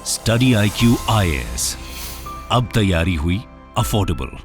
Study IQ IAS, अब तैयारी हुई अफोर्डेबल।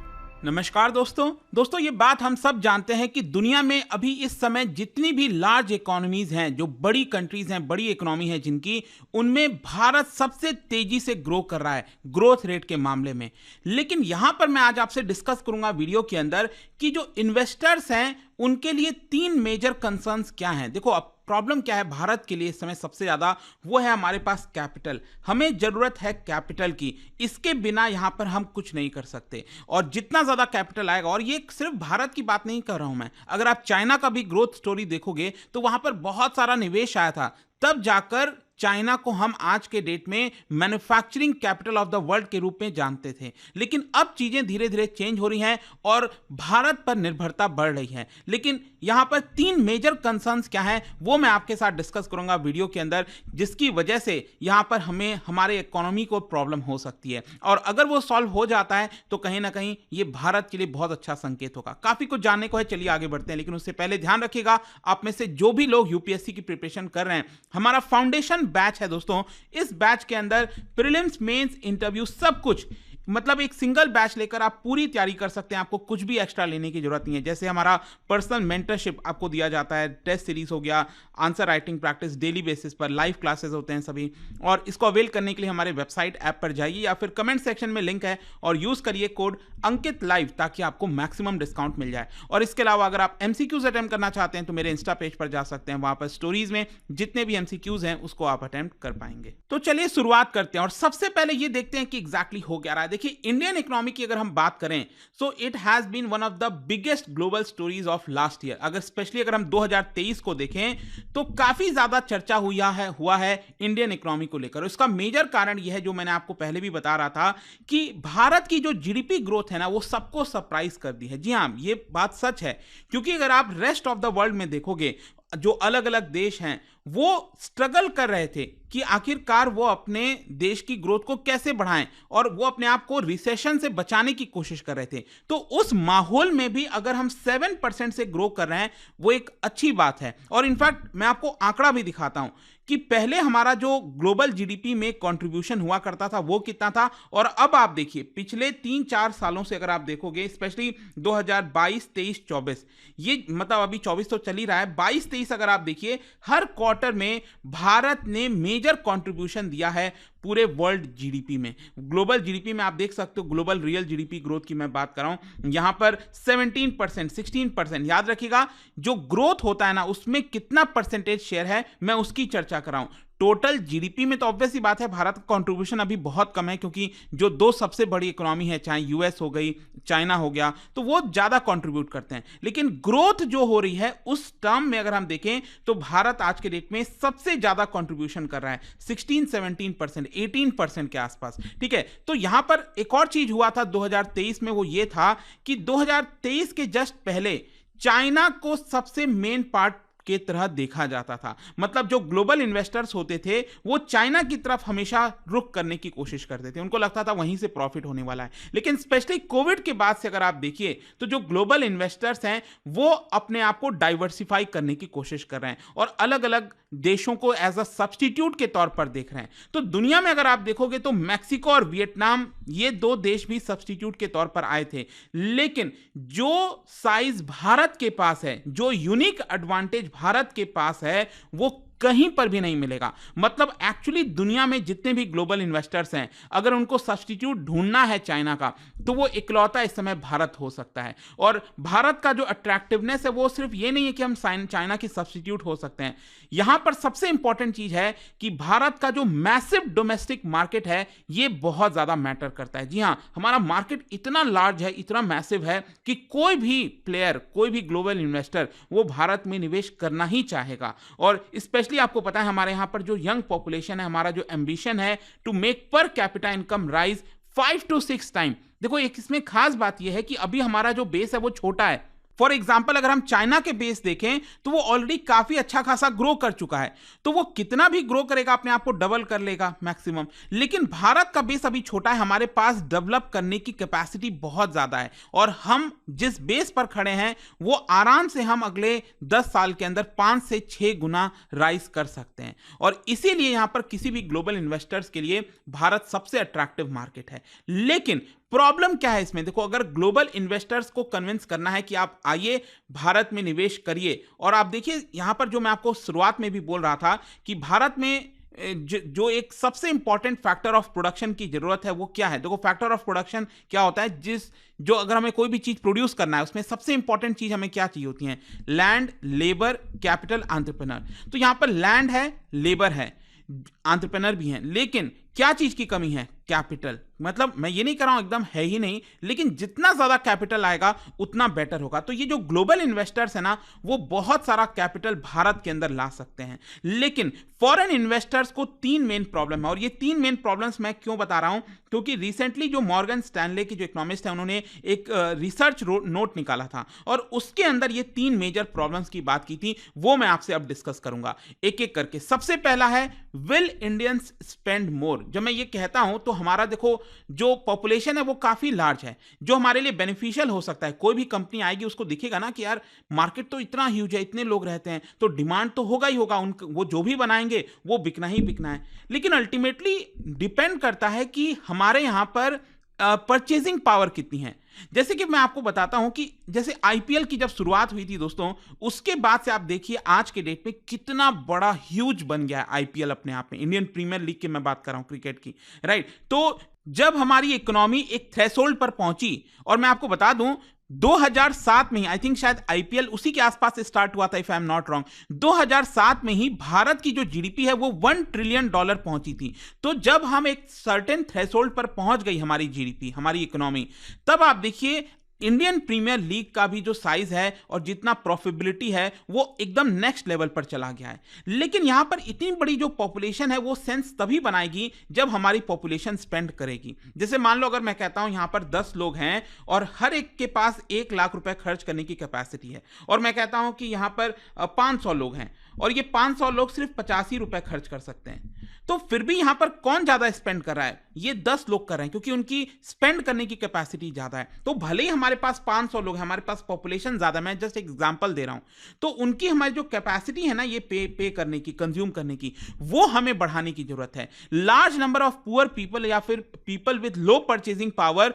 नमस्कार दोस्तों ये बात हम सब जानते हैं कि दुनिया में अभी इस समय जितनी भी लार्ज इकोनॉमीज हैं, जो बड़ी कंट्रीज हैं, बड़ी इकोनॉमी है जिनकी, उनमें भारत सबसे तेजी से ग्रो कर रहा है ग्रोथ रेट के मामले में। लेकिन यहां पर मैं आज आपसे डिस्कस करूंगा वीडियो के अंदर कि जो इन्वेस्टर्स हैं उनके लिए 3 मेजर कंसर्न्स क्या हैं। देखो, अब प्रॉब्लम क्या है भारत के लिए इस समय सबसे ज्यादा, वो है हमारे पास कैपिटल। हमें जरूरत है कैपिटल की, इसके बिना यहां पर हम कुछ नहीं कर सकते। और जितना ज्यादा कैपिटल आएगा, और ये सिर्फ भारत की बात नहीं कर रहा हूं मैं, अगर आप चाइना का भी ग्रोथ स्टोरी देखोगे तो वहां पर बहुत सारा निवेश आया था, तब जाकर चाइना को हम आज के डेट में manufacturing capital of the world के रूप में जानते थे। लेकिन अब चीजें धीरे धीरे चेंज हो रही हैं और भारत पर निर्भरता बढ़ रही है। लेकिन यहां पर 3 मेजर कंसर्न्स क्या हैं वो मैं आपके साथ डिस्कस करूंगा वीडियो के अंदर, जिसकी वजह से यहां पर हमें हमारे इकोनॉमी को प्रॉब्लम हो सकती है। और अगर वो सॉल्व हो जाता है तो कहीं ना कहीं ये भारत के लिए बहुत अच्छा संकेत होगा। काफी कुछ जानने को है, चलिए आगे बढ़ते हैं। लेकिन उससे पहले ध्यान रखिएगा, आप में से जो भी लोग यूपीएससी की प्रिपरेशन कर रहे हैं, हमारा फाउंडेशन बैच है दोस्तों। इस बैच के अंदर प्रीलिम्स, मेंस, इंटरव्यू सब कुछ, मतलब एक सिंगल बैच लेकर आप पूरी तैयारी कर सकते हैं। आपको कुछ भी एक्स्ट्रा लेने की जरूरत नहीं है। जैसे हमारा पर्सनल मेंटरशिप आपको दिया जाता है, टेस्ट सीरीज हो गया, answer writing practice daily basis पर, लाइव क्लासेस होते हैं सभी। और इसको अवेल करने के लिए हमारे वेबसाइट ऐप पर जाइए या फिर कमेंट सेक्शन में लिंक है और यूज करिए कोड अंकित लाइव, ताकि आपको मैक्सिमम डिस्काउंट मिल जाए। और इसके अलावा अगर आप एमसीक्यूज अटेम्प्ट करना चाहते हैं तो मेरे इंस्टा पेज पर जा सकते हैं, वहां पर स्टोरीज में जितने भी एमसीक्यूज हैं उसको आप अटेम्प्ट कर पाएंगे। तो चलिए शुरुआत करते हैं और सबसे पहले ये देखते हैं कि एग्जैक्टली हो क्या रहा है। देखिए, इंडियन इकोनॉमी की अगर हम बात करें so it has been one of the biggest global stories of last year. अगर स्पेशली अगर हम 2023 को देखें तो काफी ज्यादा चर्चा हुआ है इंडियन इकोनॉमी को लेकर। इसका मेजर कारण यह है, जो मैंने आपको पहले भी बता रहा था, कि भारत की जो जीडीपी ग्रोथ है ना, वो सबको सरप्राइज कर दी है। जी हां, ये बात सच है, क्योंकि अगर आप रेस्ट ऑफ द वर्ल्ड में देखोगे, जो अलग अलग देश हैं वो स्ट्रगल कर रहे थे कि आखिरकार वो अपने देश की ग्रोथ को कैसे बढ़ाएं, और वो अपने आप को रिसेशन से बचाने की कोशिश कर रहे थे। तो उस माहौल में भी अगर हम 7% से ग्रो कर रहे हैं, वो एक अच्छी बात है। और इनफैक्ट मैं आपको आंकड़ा भी दिखाता हूं कि पहले हमारा जो ग्लोबल जीडीपी में कंट्रीब्यूशन हुआ करता था वो कितना था, और अब आप देखिए पिछले 3-4 सालों से अगर आप देखोगे, स्पेशली 2022, 23, 24, ये मतलब अभी 24 तो चल ही रहा है, 22, 23 अगर आप देखिए, हर क्वार्टर में भारत ने मेजर कंट्रीब्यूशन दिया है पूरे वर्ल्ड जीडीपी में। ग्लोबल जीडीपी में आप देख सकते हो, ग्लोबल रियल जीडीपी ग्रोथ की मैं बात कर रहा हूं, यहां पर 17%, 16%। याद रखिएगा, जो ग्रोथ होता है ना, उसमें कितना परसेंटेज शेयर है, मैं उसकी चर्चा कर रहा हूं। टोटल जीडीपी में तो ऑब्वियस ही बात है भारत का कंट्रीब्यूशन अभी बहुत कम है, क्योंकि जो 2 सबसे बड़ी इकोनॉमी है, चाहे यूएस हो गई, चाइना हो गया, तो वो ज्यादा कंट्रीब्यूट करते हैं। लेकिन ग्रोथ जो हो रही है उस टर्म में अगर हम देखें तो भारत आज के डेट में सबसे ज्यादा कंट्रीब्यूशन कर रहा है, 16-17%, 18% के आसपास। ठीक है, तो यहां पर एक और चीज हुआ था 2023 में, वो ये था कि 2023 के जस्ट पहले चाइना को सबसे मेन पार्ट के तरह देखा जाता था। मतलब जो ग्लोबल इन्वेस्टर्स होते थे वो चाइना की तरफ हमेशा रुख करने की कोशिश करते थे, उनको लगता था वहीं से प्रॉफिट होने वाला है। लेकिन स्पेशली कोविड के बाद से अगर आप देखिए तो जो ग्लोबल इन्वेस्टर्स हैं वो अपने आप को डाइवर्सिफाई करने की कोशिश कर रहे हैं और अलग अलग देशों को एज अ सब्स्टिट्यूट के तौर पर देख रहे हैं। तो दुनिया में अगर आप देखोगे तो मैक्सिको और वियतनाम, ये 2 देश भी सब्स्टिट्यूट के तौर पर आए थे। लेकिन जो साइज भारत के पास है, जो यूनिक एडवांटेज भारत के पास है, वो कहीं पर भी नहीं मिलेगा। मतलब एक्चुअली दुनिया में जितने भी ग्लोबल इन्वेस्टर्स हैं, अगर उनको सब्स्टिट्यूट ढूंढना है चाइना का, तो वो इकलौता इस समय भारत हो सकता है। और भारत का जो अट्रैक्टिवनेस है वो सिर्फ ये नहीं है कि हम चाइना की सब्स्टिट्यूट हो सकते हैं। यहां पर सबसे इंपॉर्टेंट चीज है कि भारत का जो मैसिव डोमेस्टिक मार्केट है, ये बहुत ज्यादा मैटर करता है। जी हां, हमारा मार्केट इतना लार्ज है, इतना मैसिव है कि कोई भी प्लेयर, कोई भी ग्लोबल इन्वेस्टर वो भारत में निवेश करना ही चाहेगा। और स्पेशली आपको पता है हमारे यहां पर जो यंग पॉपुलेशन है, हमारा जो एम्बिशन है to make per capita income rise 5 to 6 time. देखो, एक इसमें खास बात यह है कि अभी हमारा जो बेस है वो छोटा है, फॉर एग्जाम्पल अगर हम चाइना के बेस देखें तो वो ऑलरेडी काफी अच्छा खासा ग्रो कर चुका है, तो वो कितना भी ग्रो करेगा अपने आप को डबल कर लेगा मैक्सिमम। लेकिन भारत का बेस अभी छोटा है, हमारे पास डेवलप करने की कैपेसिटी बहुत ज्यादा है, और हम जिस बेस पर खड़े हैं वो आराम से हम अगले 10 साल के अंदर 5 से 6 गुना राइज कर सकते हैं। और इसीलिए यहां पर किसी भी ग्लोबल इन्वेस्टर्स के लिए भारत सबसे अट्रैक्टिव मार्केट है। लेकिन प्रॉब्लम क्या है इसमें, देखो अगर ग्लोबल इन्वेस्टर्स को कन्विंस करना है कि आप आइए भारत में निवेश करिए, और आप देखिए यहां पर जो मैं आपको शुरुआत में भी बोल रहा था कि भारत में जो एक सबसे इंपॉर्टेंट फैक्टर ऑफ प्रोडक्शन की जरूरत है वो क्या है। देखो फैक्टर ऑफ प्रोडक्शन क्या होता है, जो अगर हमें कोई भी चीज प्रोड्यूस करना है उसमें सबसे इंपॉर्टेंट चीज हमें क्या चाहिए होती है, लैंड, लेबर, कैपिटल, एंटरप्रेन्योर। तो यहां पर लैंड है, लेबर है, एंटरप्रेन्योर भी हैं, लेकिन क्या चीज की कमी है, कैपिटल। मतलब मैं ये नहीं कर रहा हूं एकदम है ही नहीं, लेकिन जितना ज्यादा कैपिटल आएगा उतना बेटर होगा। तो ये जो ग्लोबल इन्वेस्टर्स है ना वो बहुत सारा कैपिटल भारत के अंदर ला सकते हैं। लेकिन फॉरेन इन्वेस्टर्स को 3 मेन प्रॉब्लम है, और ये 3 मेन प्रॉब्लम्स मैं क्यों बता रहा हूं, क्योंकि रिसेंटली जो मॉर्गन स्टैनले के जो इकोनॉमिस्ट है उन्होंने एक रिसर्च नोट निकाला था, और उसके अंदर ये 3 मेजर प्रॉब्लम्स की बात की थी, वो मैं आपसे अब डिस्कस करूंगा एक एक करके। सबसे पहला है विल इंडियंस स्पेंड मोर। जब मैं ये कहता हूं तो हमारा देखो जो पॉपुलेशन है वो काफी लार्ज है, जो हमारे लिए बेनिफिशियल हो सकता है। कोई भी कंपनी आएगी उसको दिखेगा ना कि यार मार्केट तो इतना ह्यूज है, इतने लोग रहते हैं, तो डिमांड तो होगा ही होगा, वो जो भी बनाएंगे वो बिकना ही बिकना है। लेकिन अल्टीमेटली डिपेंड करता है कि हमारे यहां पर परचेजिंग पावर कितनी है। जैसे कि मैं आपको बताता हूं कि जैसे आईपीएल की जब शुरुआत हुई थी दोस्तों, उसके बाद से आप देखिए आज के डेट में कितना बड़ा ह्यूज बन गया है आईपीएल अपने आप में। इंडियन प्रीमियर लीग की मैं बात कर रहा हूं, क्रिकेट की, राइट। तो जब हमारी इकोनॉमी एक थ्रेशोल्ड पर पहुंची, और मैं आपको बता दूं 2007 में ही, आई थिंक शायद आईपीएल उसी के आसपास से स्टार्ट हुआ था if I am not wrong, 2007 में ही भारत की जो जीडीपी है वो $1 ट्रिलियन पहुंची थी। तो जब हम एक सर्टेन थ्रेशोल्ड पर पहुंच गई हमारी जीडीपी, हमारी इकोनॉमी, तब आप देखिए इंडियन प्रीमियर लीग का भी जो साइज है और जितना प्रॉफिटेबिलिटी है वो एकदम नेक्स्ट लेवल पर चला गया है। लेकिन यहां पर इतनी बड़ी जो पॉपुलेशन है वो सेंस तभी बनाएगी जब हमारी पॉपुलेशन स्पेंड करेगी। जैसे मान लो अगर मैं कहता हूं यहां पर 10 लोग हैं और हर एक के पास 1 लाख रुपए खर्च करने की कैपेसिटी है, और मैं कहता हूं कि यहां पर 500 लोग हैं और ये 500 लोग सिर्फ 85 रुपए खर्च कर सकते हैं, तो फिर भी यहां पर कौन ज्यादा स्पेंड कर रहा है, ये 10 लोग कर रहे हैं, क्योंकि उनकी स्पेंड करने की कैपेसिटी ज्यादा है। तो भले ही हमारे पास 500 लोग हैं, हमारे पास पॉपुलेशन ज्यादा, मैं जस्ट एग्जांपल दे रहा हूं, तो उनकी हमारी जो कैपेसिटी है ना ये पे करने की, कंज्यूम करने की, वो हमें बढ़ाने की जरूरत है। Large number of poor people या फिर people with low purchasing power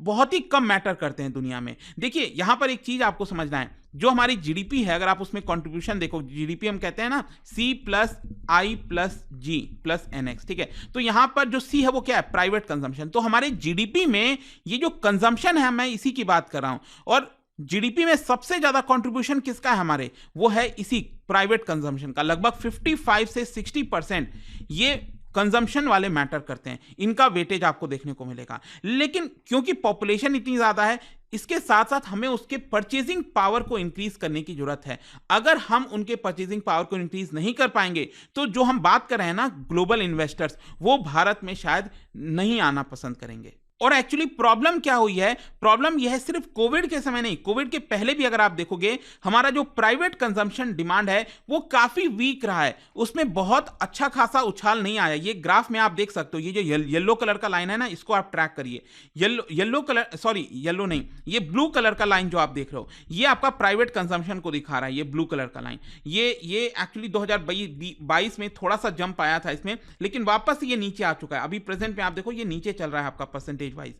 बहुत ही कम मैटर करते हैं दुनिया में। देखिए यहां पर एक चीज आपको समझना है, जो हमारी जीडीपी है, अगर आप उसमें कंट्रीब्यूशन देखो, जीडीपी हम कहते हैं ना C+I+G+NX, ठीक है। तो यहां पर जो C है वो क्या है, प्राइवेट कंजम्पशन। तो हमारे जीडीपी में ये जो कंजम्पशन है, मैं इसी की बात कर रहा हूं, और जीडीपी में सबसे ज्यादा कंट्रीब्यूशन किसका है हमारे, वो है इसी प्राइवेट कंजम्पशन का। लगभग 55 से 60% ये कंजम्पशन वाले मैटर करते हैं, इनका वेटेज आपको देखने को मिलेगा। लेकिन क्योंकि पॉपुलेशन इतनी ज्यादा है, इसके साथ साथ हमें उसके परचेजिंग पावर को इंक्रीज करने की जरूरत है। अगर हम उनके परचेजिंग पावर को इंक्रीज नहीं कर पाएंगे तो जो हम बात कर रहे हैं ना ग्लोबल इन्वेस्टर्स, वो भारत में शायद नहीं आना पसंद करेंगे। और एक्चुअली प्रॉब्लम क्या हुई है, प्रॉब्लम यह है सिर्फ कोविड के समय नहीं, कोविड के पहले भी अगर आप देखोगे हमारा जो प्राइवेट कंजम्पशन डिमांड है वो काफी वीक रहा है, उसमें बहुत अच्छा खासा उछाल नहीं आया। ये ग्राफ में आप देख सकते हो, ये जो येलो कलर का लाइन है ना, इसको आप ट्रैक करिए। ये ब्लू कलर का लाइन जो आप देख रहे हो, ये आपका प्राइवेट कंजम्पशन को दिखा रहा है, ये ब्लू कलर का लाइन। ये एक्चुअली 2022 में थोड़ा सा जंप आया था इसमें, लेकिन वापस ये नीचे आ चुका है। अभी प्रेजेंट में आप देखो ये नीचे चल रहा है आपका परसेंटेज वाइज।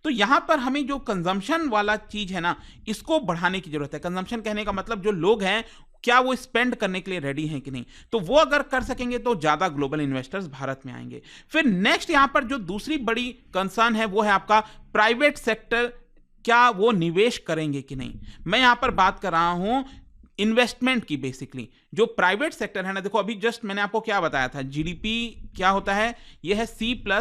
तो यहां पर हमें जो कंजम्पशन वाला चीज है ना, इसको बढ़ाने की जरूरत है। कंजम्पशन कहने का मतलब जो लोग हैं क्या वो स्पेंड करने के लिए रेडी हैं कि नहीं, तो वो अगर कर सकेंगे तो ज्यादा ग्लोबल इन्वेस्टर्स भारत में आएंगे। फिर नेक्स्ट यहां पर जो दूसरी बड़ी कंसर्न है वो है आपका प्राइवेट सेक्टर, क्या वो निवेश करेंगे कि नहीं। मैं यहां पर बात कर रहा हूं इन्वेस्टमेंट की। बेसिकली जो प्राइवेट सेक्टर है ना, देखो अभी जस्ट मैंने आपको क्या बताया था, जीडीपी क्या होता है, यह है C+I+G+NX,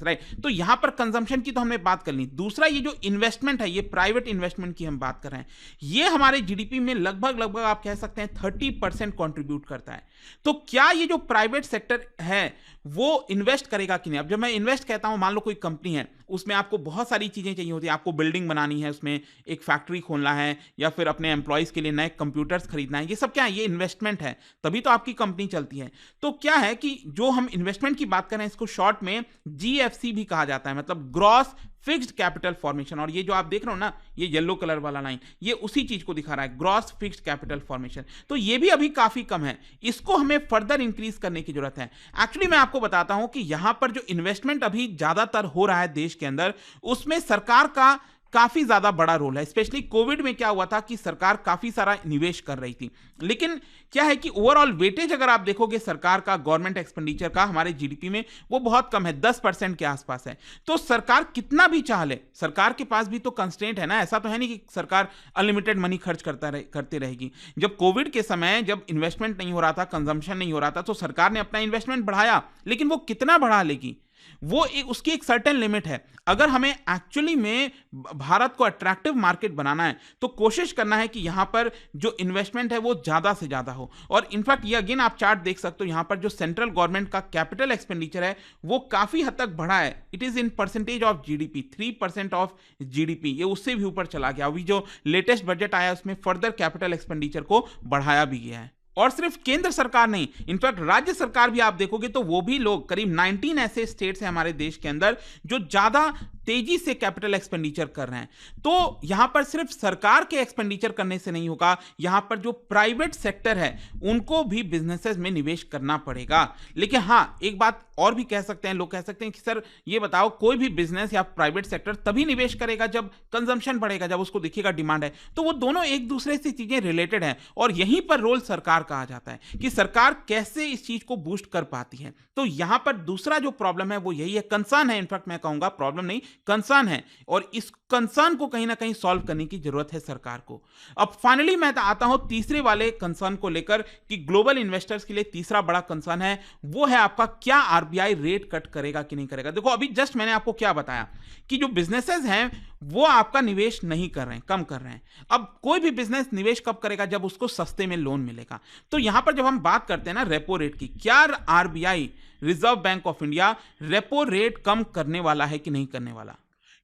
राइट। तो यहां पर कंजम्पशन की तो हमने बात कर ली। दूसरा ये जो इन्वेस्टमेंट है, ये प्राइवेट इन्वेस्टमेंट की हम बात कर रहे हैं, ये हमारे जीडीपी में लगभग आप कह सकते हैं 30% कंट्रीब्यूट करता है। तो क्या ये जो प्राइवेट सेक्टर है वो इन्वेस्ट करेगा कि नहीं? अब जब मैं इन्वेस्ट कहता हूं, मान लो कोई कंपनी है, उसमें आपको बहुत सारी चीजें चाहिए होती है, आपको बिल्डिंग बनानी है, उसमें एक फैक्ट्री खोलना है, या फिर अपने एम्प्लॉयज के लिए नए कंप्यूटर्स खरीदना है, ये सब क्या है, ये इन्वेस्टमेंट है, तभी तो आपकी कंपनी चलती है। तो क्या है कि जो हम इन्वेस्टमेंट की बात करें, इसको शॉर्ट में GFC भी कहा जाता है, मतलब ग्रॉस फिक्स्ड कैपिटल फॉर्मेशन। और ये जो आप देख रहे हो ना, ये येलो कलर वाला लाइन, ये उसी चीज को दिखा रहा है, ग्रॉस फिक्स्ड कैपिटल फॉर्मेशन। तो ये भी अभी काफी कम है, इसको हमें फर्दर इंक्रीज करने की जरूरत है। एक्चुअली मैं आपको बताता हूं कि यहां पर जो इन्वेस्टमेंट अभी ज्यादातर हो रहा है देश के अंदर, उसमें सरकार का काफी ज्यादा बड़ा रोल है। स्पेशली कोविड में क्या हुआ था कि सरकार काफी सारा निवेश कर रही थी, लेकिन क्या है कि ओवरऑल वेटेज अगर आप देखोगे सरकार का, गवर्नमेंट एक्सपेंडिचर का हमारे जीडीपी में, वो बहुत कम है, 10% के आसपास है। तो सरकार कितना भी चाह ले, सरकार के पास भी तो कंस्ट्रेंट है ना, ऐसा तो है नहीं कि सरकार अनलिमिटेड मनी खर्च करती रहेगी। जब कोविड के समय जब इन्वेस्टमेंट नहीं हो रहा था, कंजम्पशन नहीं हो रहा था, तो सरकार ने अपना इन्वेस्टमेंट बढ़ाया, लेकिन वो कितना बढ़ा लेगी, वो उसकी एक सर्टेन लिमिट है। अगर हमें एक्चुअली में भारत को अट्रैक्टिव मार्केट बनाना है, तो कोशिश करना है कि यहां पर जो इन्वेस्टमेंट है वो ज्यादा से ज्यादा हो। और इनफैक्ट ये अगेन आप चार्ट देख सकते हो, यहां पर जो सेंट्रल गवर्नमेंट का कैपिटल एक्सपेंडिचर है वो काफी हद तक बढ़ा है। It is in percentage of GDP, 3% of GDP, ये उससे भी ऊपर चला गया। अभी जो लेटेस्ट बजट आया उसमें फर्दर कैपिटल एक्सपेंडिचर को बढ़ाया भी गया है। और सिर्फ केंद्र सरकार नहीं, इनफैक्ट राज्य सरकार भी आप देखोगे तो वो भी लोग, करीब 19 ऐसे स्टेट्स हैं हमारे देश के अंदर जो ज्यादा तेजी से कैपिटल एक्सपेंडिचर कर रहे हैं। तो यहां पर सिर्फ सरकार के एक्सपेंडिचर करने से नहीं होगा, यहां पर जो प्राइवेट सेक्टर है उनको भी बिजनेसेस में निवेश करना पड़ेगा। लेकिन हां, एक बात और भी कह सकते हैं, लोग कह सकते हैं कि सर ये बताओ, कोई भी बिजनेस या प्राइवेट सेक्टर तभी निवेश करेगा जब कंजम्पशन बढ़ेगा, जब उसको दिखेगा डिमांड है। तो वो दोनों एक दूसरे से चीजें रिलेटेड हैं, और यहीं पर रोल सरकार का आ जाता है कि सरकार कैसे इस चीज को बूस्ट कर पाती है। तो यहां पर दूसरा जो प्रॉब्लम है वो यही है, कंसर्न है, इनफैक्ट मैं कहूंगा प्रॉब्लम नहीं, कंसर्न है, और इस कंसर्न को कहीं ना कहीं सॉल्व करने की जरूरत है सरकार को। अब फाइनली मैं आता हूं तीसरे वाले कंसर्न को लेकर कि ग्लोबल इन्वेस्टर्स के लिए तीसरा बड़ा कंसर्न है, वो है आपका क्या आरबीआई रेट कट करेगा कि नहीं करेगा। देखो, अभी जस्ट मैंने आपको क्या बताया कि जो बिजनेसेस हैं वो आपका निवेश नहीं कर रहे हैं, कम कर रहे हैं। अब कोई भी बिजनेस निवेश कब करेगा, जब उसको सस्ते में लोन मिलेगा। तो यहां पर जब हम बात करते हैं ना रेपो रेट की, क्या RBI, reserve bank of India, repo rate कम करने वाला है कि नहीं करने वाला?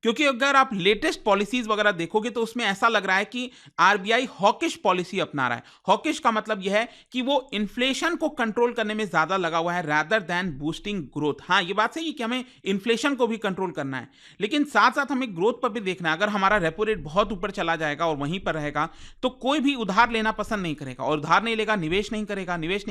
क्योंकि अगर आप लेटेस्ट पॉलिसीज वगैरह देखोगे तो उसमें ऐसा लग रहा है कि आरबीआई हॉकिश पॉलिसी अपना रहा है। हॉकिश का मतलब यह है कि वो इन्फ्लेशन को कंट्रोल करने में ज्यादा लगा हुआ है रादर देन बूस्टिंग ग्रोथ। हाँ, ये बात सही है कि हमें इन्फ्लेशन को भी कंट्रोल करना है, लेकिन साथ साथ हमें ग्रोथ पर भी देखना है। अगर हमारा रेपो रेट बहुत ऊपर चला जाएगा और वहीं पर रहेगा तो कोई भी उधार लेना पसंद नहीं करेगा, और उधार नहीं लेगा, निवेश नहीं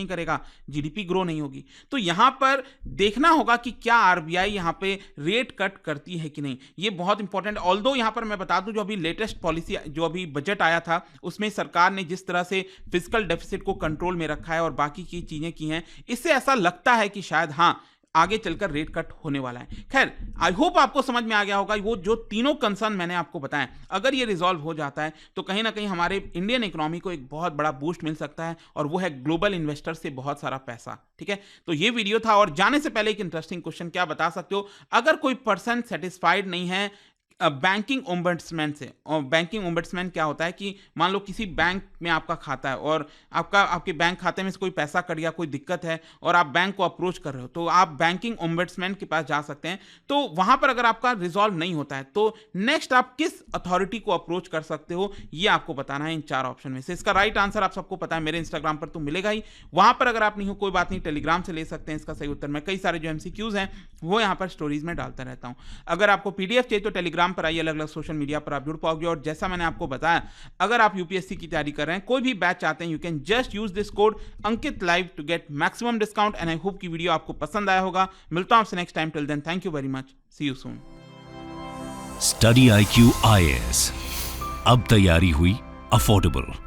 करेगा, जीडीपी ग्रो नहीं होगी। तो यहां पर देखना होगा कि क्या आरबीआई यहां पे रेट कट करती है कि नहीं, ये बहुत इंपॉर्टेंट। ऑल्दो यहां पर मैं बता दूं, जो अभी लेटेस्ट पॉलिसी, जो अभी बजट आया था, उसमें सरकार ने जिस तरह से फिस्कल डेफिसिट को कंट्रोल में रखा है और बाकी की चीजें की हैं, इससे ऐसा लगता है कि शायद हां आगे चलकर रेट कट होने वाला है। खैर, आई होप आपको समझ में आ गया होगा, वो जो तीनों कंसर्न मैंने आपको बताया, अगर ये रिजॉल्व हो जाता है तो कहीं ना कहीं हमारे इंडियन इकोनॉमी को एक बहुत बड़ा बूस्ट मिल सकता है, और वो है ग्लोबल इन्वेस्टर से बहुत सारा पैसा। ठीक है, तो ये वीडियो था। और जाने से पहले एक इंटरेस्टिंग क्वेश्चन, क्या बता सकते हो, अगर कोई पर्सन सेटिस्फाइड नहीं है बैंकिंग ओम्बड्समैन से, और बैंकिंग ओम्बड्समैन क्या होता है कि मान लो किसी बैंक में आपका खाता है और आपके बैंक खाते में से कोई पैसा कट गया, कोई दिक्कत है, और आप बैंक को अप्रोच कर रहे हो, तो आप बैंकिंग ओम्बड्समैन के पास जा सकते हैं। तो वहां पर अगर आपका रिजॉल्व नहीं होता है तो नेक्स्ट आप किस अथॉरिटी को अप्रोच कर सकते हो, ये आपको बताना है इन 4 ऑप्शन में से। इसका राइट आंसर आप सबको पता है, मेरे इंस्टाग्राम पर तो मिलेगा ही। वहां पर अगर आप नहीं हो, कोई बात नहीं, टेलीग्राम से ले सकते हैं इसका सही उत्तर। मैं कई सारे जो एमसीक्यूज हैं वो यहाँ पर स्टोरीज में डालता रहता हूं। अगर आपको पीडीएफ चाहिए तो टेलीग्राम पर आइए, अलग अलग सोशल मीडिया पर आप जुड़ पाओगे। और जैसा मैंने आपको बताया, अगर आप यूपीएससी की तैयारी कर रहे हैं, कोई भी बैच चाहते हैं, you can just use this code Ankit live to get maximum discount. And I hope की वीडियो आपको पसंद आया होगा। मिलता हूं आपसे next time, till then thank you very much, see you soon. Study IQ IAS, अब तैयारी हुई अफोर्डेबल।